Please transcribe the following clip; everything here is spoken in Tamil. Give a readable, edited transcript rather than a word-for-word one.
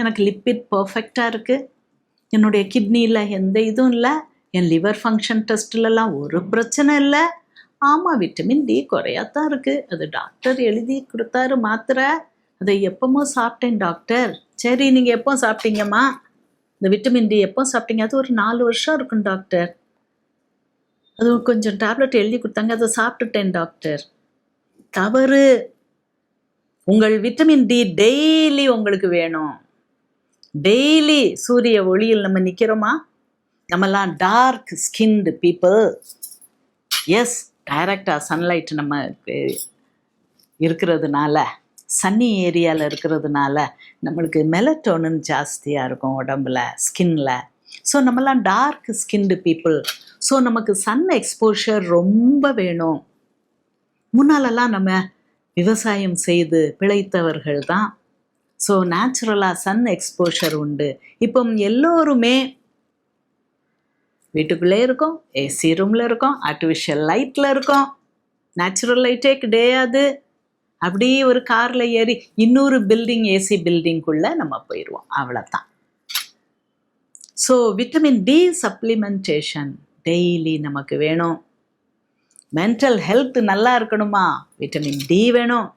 எனக்கு லிப்பிட் பர்ஃபெக்டாக இருக்குது, என்னுடைய கிட்னியில் எந்த இதுவும் இல்லை, என் லிவர் ஃபங்க்ஷன் டெஸ்ட்லலாம் ஒரு பிரச்சனை இல்லை. ஆமாம், விட்டமின் டி குறையாத்தான் இருக்குது, அது டாக்டர் எழுதி கொடுத்தாரு மாத்திரை, அதை எப்போமோ சாப்பிட்டேன் டாக்டர். சரி, நீங்கள் எப்போ சாப்பிட்டீங்கம்மா? இந்த விட்டமின் டி எப்போ சாப்பிட்டீங்க? அது ஒரு 4 வருஷம் இருக்கும் டாக்டர். அது கொஞ்சம் டேப்லெட் எழுதி கொடுத்தாங்க, அதை சாப்பிட்டுட்டேன் டாக்டர். தவறு. உங்கள் விட்டமின் டி டெய்லி உங்களுக்கு வேணும். டெய்லி சூரிய ஒளியில் நம்ம நிற்கிறோமா? நம்மலாம் டார்க் ஸ்கின்டு பீப்புள். எஸ், டைரக்டாக சன்லைட் நமக்கு இருக்கிறதுனால, சன்னி ஏரியாவில் இருக்கிறதுனால நம்மளுக்கு மெலட்டோனின் ஜாஸ்தியாக இருக்கும் உடம்புல, ஸ்கின்ல. ஸோ நம்மலாம் டார்க் ஸ்கின்டு பீப்புள். ஸோ நமக்கு சன் எக்ஸ்போஷர் ரொம்ப வேணும். முன்னாலெல்லாம் நம்ம விவசாயம் செய்து பிழைத்தவர்கள் தான். ஸோ நேச்சுரலாக சன் எக்ஸ்போஷர் உண்டு. இப்போ எல்லோருமே வீட்டுக்குள்ளே இருக்கோம், ஏசி ரூமில் இருக்கோம், ஆர்டிஃபிஷியல் லைட்டில் இருக்கோம். நேச்சுரல் லைட்டே கிடையாது. அப்படி ஒரு காரில் ஏறி இன்னொரு பில்டிங், ஏசி பில்டிங்குள்ளே நம்ம போயிடுவோம், அவ்வளோதான். So vitamin D supplementation daily நமக்கு வேணும். மென்டல் ஹெல்த் நல்லா இருக்கணுமா? விட்டமின் டி வேணும்.